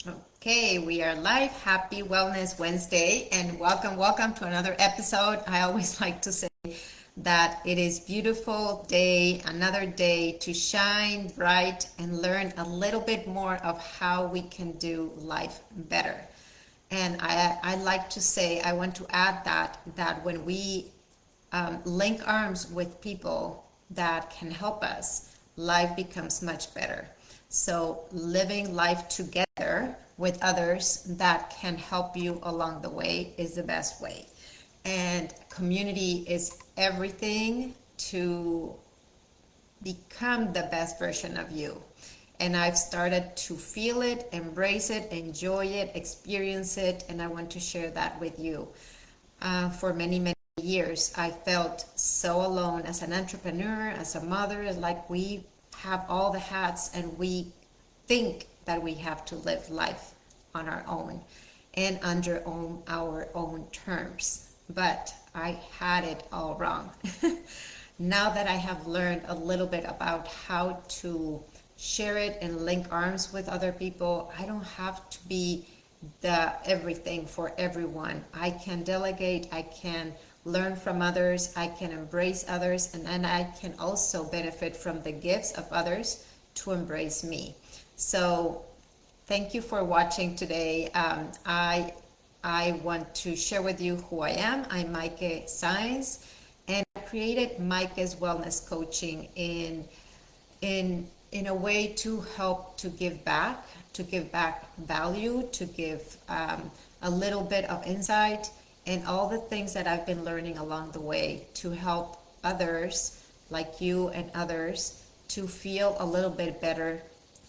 Okay, we are live. Happy Wellness Wednesday, and welcome to another episode. I always like to say that it is beautiful day, another day to shine bright and learn a little bit more of how we can do life better. And I like to say, I want to add that when we link arms with people that can help us, life becomes much better. So living life together with others that can help you along the way is the best way. And community is everything to become the best version of you. And I've started to feel it, embrace it, enjoy it, experience it, and I want to share that with you. For many years, I felt so alone as an entrepreneur, as a mother, like we have all the hats and we think that we have to live life on our own and under our own terms. But I had it all wrong. Now that I have learned a little bit about how to share it and link arms with other people, I don't have to be the everything for everyone. I can delegate, I can learn from others, I can embrace others, and then I can also benefit from the gifts of others to embrace me. So thank you for watching today. I want to share with you who I am. I'm Maike Science, and I created Maike's Wellness Coaching in a way to help to give back value, to give a little bit of insight, and all the things that I've been learning along the way to help others like you and others to feel a little bit better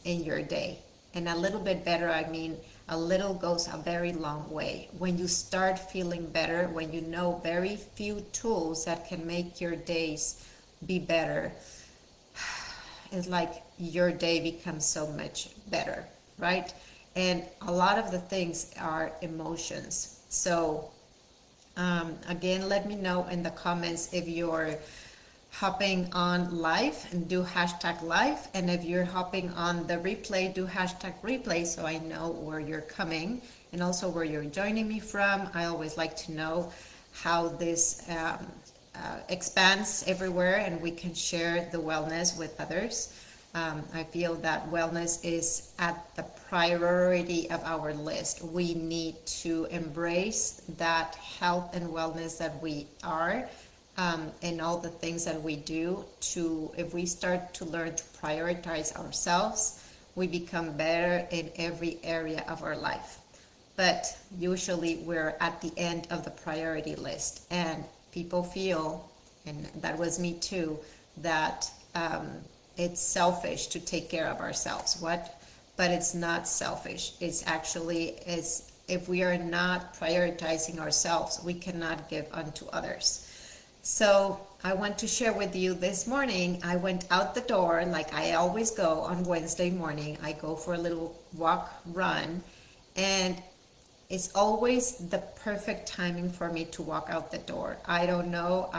in your day. And a little bit better, I mean, a little goes a very long way. When you start feeling better, when you know very few tools that can make your days be better, it's like your day becomes so much better, right? And a lot of the things are emotions. So again, let me know in the comments if you're hopping on live and do hashtag live, and if you're hopping on the replay, do hashtag replay so I know where you're coming and also where you're joining me from. I always like to know how this expands everywhere and we can share the wellness with others. I feel that wellness is at the priority of our list. We need to embrace that health and wellness that we are, and all the things that we do. To if we start to learn to prioritize ourselves, we become better in every area of our life. But usually we're at the end of the priority list, and people feel, and that was me too, that it's selfish to take care of ourselves. But it's not selfish. It's actually, is if we are not prioritizing ourselves, we cannot give unto others. So I want to share with you this morning. I went out the door like I always go on Wednesday morning. I go for a little walk, run, and it's always the perfect timing for me to walk out the door. I don't know.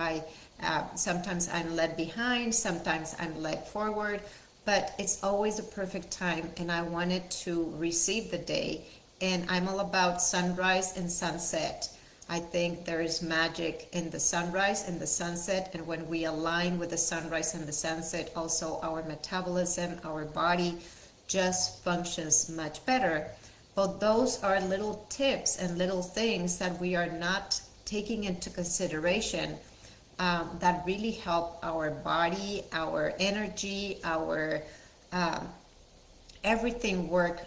Sometimes I'm led behind, sometimes I'm led forward, but it's always a perfect time. And I wanted to receive the day. And I'm all about sunrise and sunset. I think there is magic in the sunrise and the sunset. And when we align with the sunrise and the sunset, also our metabolism, our body just functions much better. But those are little tips and little things that we are not taking into consideration, that really help our body, our energy, our everything work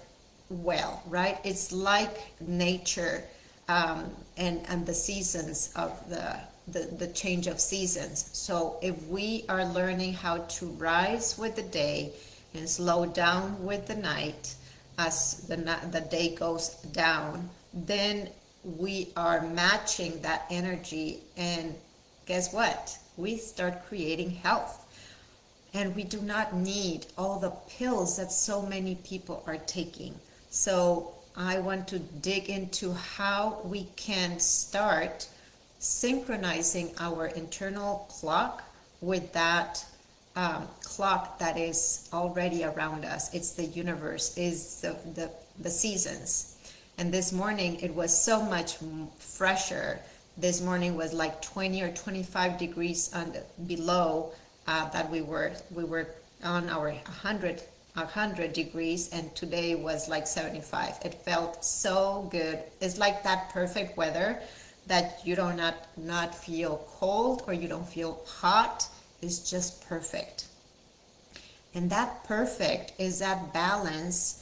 well, right? It's like nature, and the seasons of the change of seasons. So if we are learning how to rise with the day and slow down with the night, as the day goes down, then we are matching that energy, and guess what? We start creating health. And we do not need all the pills that so many people are taking. So I want to dig into how we can start synchronizing our internal clock with that clock that is already around us. It's the universe, is the the seasons. And this morning it was so much fresher. This morning was like 20 or 25 degrees below that we were on our 100 degrees, and today was like 75. It felt so good. It's like that perfect weather that you do not feel cold or you don't feel hot. It's just perfect. And that perfect is that balance.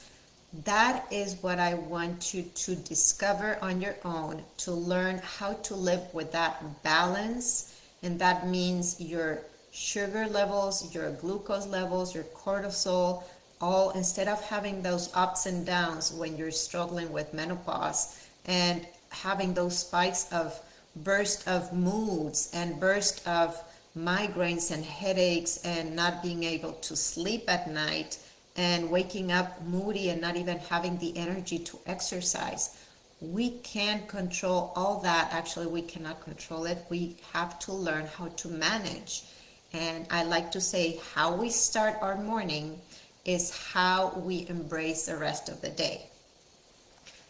That is what I want you to discover on your own, to learn how to live with that balance. And that means your sugar levels, your glucose levels, your cortisol, all, instead of having those ups and downs when you're struggling with menopause and having those spikes of burst of moods and burst of migraines and headaches and not being able to sleep at night and waking up moody and not even having the energy to exercise. We can't control all that. Actually, we cannot control it. We have to learn how to manage. And I like to say how we start our morning is how we embrace the rest of the day.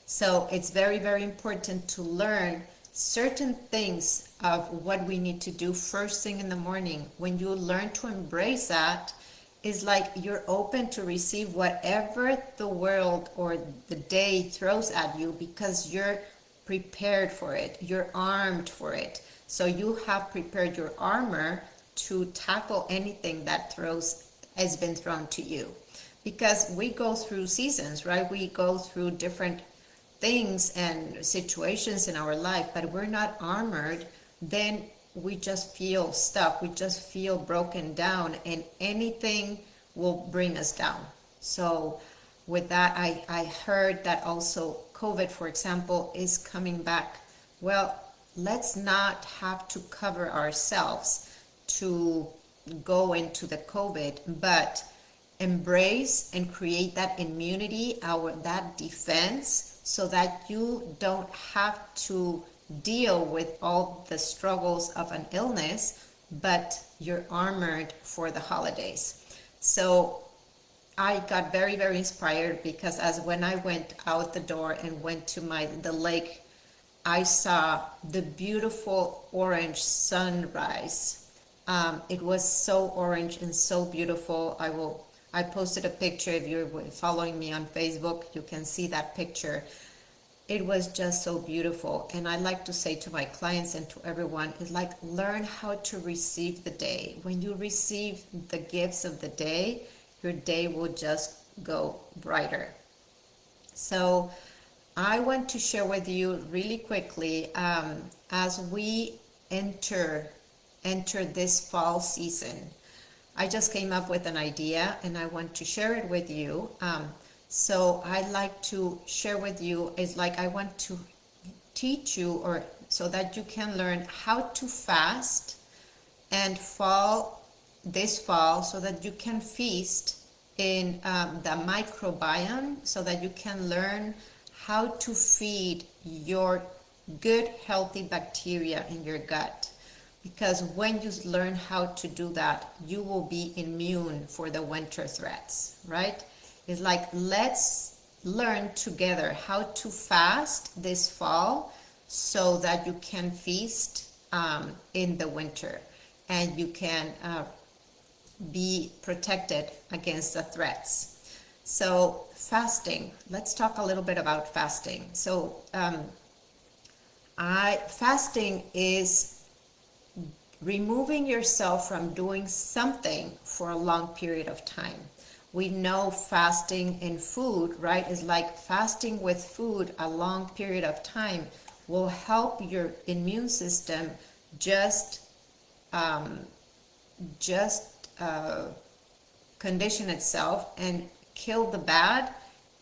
So it's very, very important to learn certain things of what we need to do first thing in the morning. When you learn to embrace that, it's like you're open to receive whatever the world or the day throws at you, because you're prepared for it, you're armed for it. So you have prepared your armor to tackle anything that has been thrown to you. Because we go through seasons, right? We go through different things and situations in our life, but we're not armored. Then we just feel stuck, we just feel broken down, and anything will bring us down. So with that, I heard that also COVID, for example, is coming back. Well, let's not have to cover ourselves to go into the COVID, but embrace and create that immunity, that defense, so that you don't have to deal with all the struggles of an illness, but you're armored for the holidays. So I got very, very inspired, because as when I went out the door and went to the lake, I saw the beautiful orange sunrise. It was so orange and so beautiful. I posted a picture. If you're following me on Facebook, you can see that picture. It was just so beautiful. And I like to say to my clients and to everyone, is like, learn how to receive the day. When you receive the gifts of the day, your day will just go brighter. So I want to share with you really quickly, as we enter this fall season, I just came up with an idea and I want to share it with you. So I'd like to share with you, is like I want to teach you, or so that you can learn how to fast and this fall, so that you can feast in the microbiome, so that you can learn how to feed your good, healthy bacteria in your gut. Because when you learn how to do that, you will be immune for the winter threats, right? It's like, let's learn together how to fast this fall so that you can feast in the winter, and you can be protected against the threats. So fasting, let's talk a little bit about fasting. So fasting is removing yourself from doing something for a long period of time. We know fasting in food, right, is like fasting with food a long period of time will help your immune system just condition itself and kill the bad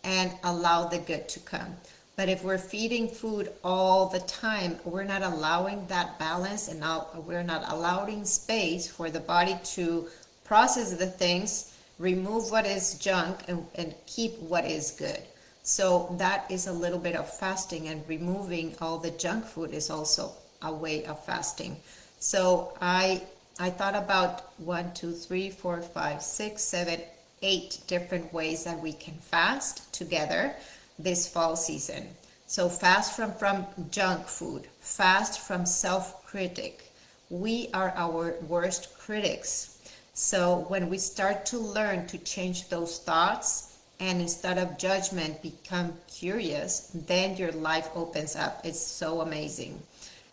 and allow the good to come. But if we're feeding food all the time, we're not allowing that balance, and now we're not allowing space for the body to process the things, remove what is junk, and keep what is good. So that is a little bit of fasting, and removing all the junk food is also a way of fasting. So I thought about 1, 2, 3, 4, 5, 6, 7, 8 different ways that we can fast together. this fall season. So fast from junk food, fast from self-critic. We are our worst critics. So when we start to learn to change those thoughts and instead of judgment become curious, then your life opens up. It's so amazing.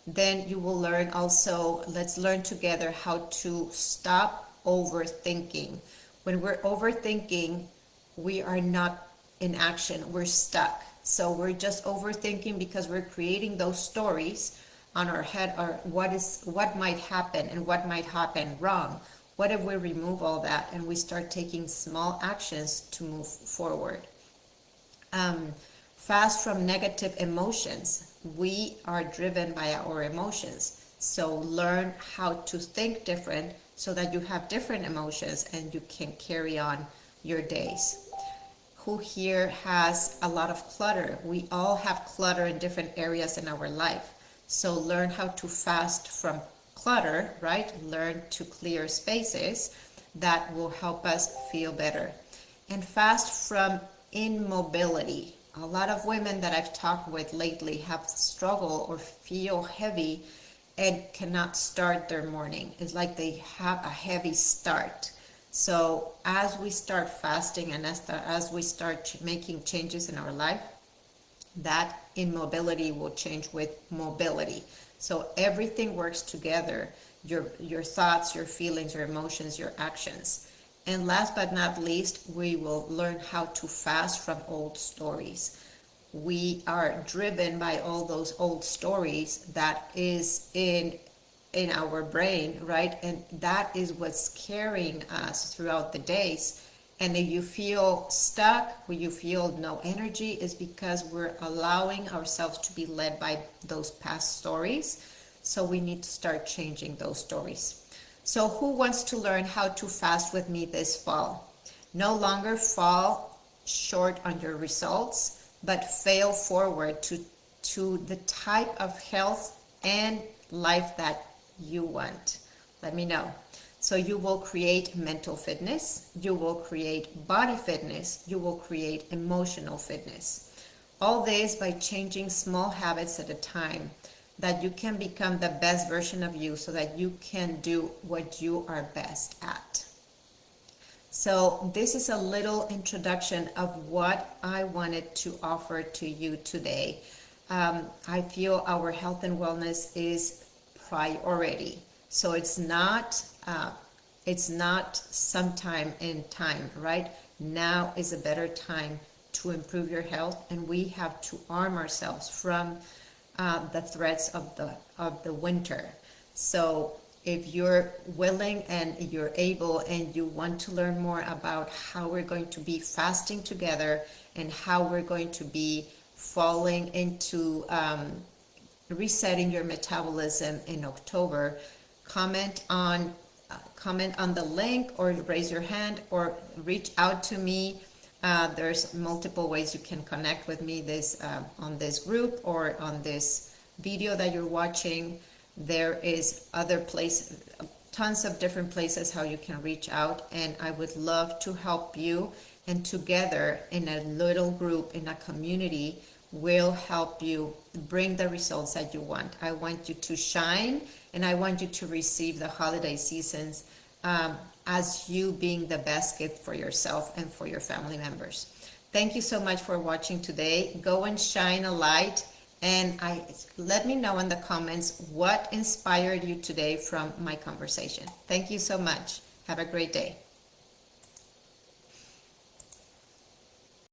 Then you will learn also, let's learn together how to stop overthinking. When we're overthinking, we are not in action, we're stuck. So we're just overthinking because we're creating those stories on our head, or what might happen and what might happen wrong. What if we remove all that and we start taking small actions to move forward? Fast from negative emotions. We are driven by our emotions. So learn how to think different so that you have different emotions and you can carry on your days. Who here has a lot of clutter? We all have clutter in different areas in our life. So learn how to fast from clutter, right? Learn to clear spaces. That will help us feel better. And fast from immobility. A lot of women that I've talked with lately have struggled or feel heavy and cannot start their morning. It's like they have a heavy start. So as we start fasting and as we start making changes in our life, that immobility will change with mobility. So everything works together, your thoughts, your feelings, your emotions, your actions. And last but not least, we will learn how to fast from old stories. We are driven by all those old stories that is in our brain, right? And that is what's carrying us throughout the days. And if you feel stuck, when you feel no energy, is because we're allowing ourselves to be led by those past stories. So we need to start changing those stories. So who wants to learn how to fast with me this fall? No longer fall short on your results, but fail forward to the type of health and life that you want. Let me know. So you will create mental fitness, you will create body fitness, you will create emotional fitness. All this by changing small habits at a time, that you can become the best version of you so that you can do what you are best at. So this is a little introduction of what I wanted to offer to you today. I feel our health and wellness is priority. So it's not sometime in time, right? Now is a better time to improve your health, and we have to arm ourselves from the threats of the winter. So if you're willing and you're able and you want to learn more about how we're going to be fasting together and how we're going to be falling into resetting your metabolism in October, comment on the link or raise your hand or reach out to me. There's multiple ways you can connect with me on this group or on this video that you're watching. There is other places, tons of different places how you can reach out, and I would love to help you, and together in a little group, in a community, will help you bring the results that you want. I want you to shine, and I want you to receive the holiday seasons as you being the best gift for yourself and for your family members. Thank you so much for watching today. Go and shine a light, and let me know in the comments what inspired you today from my conversation. Thank you so much. Have a great day.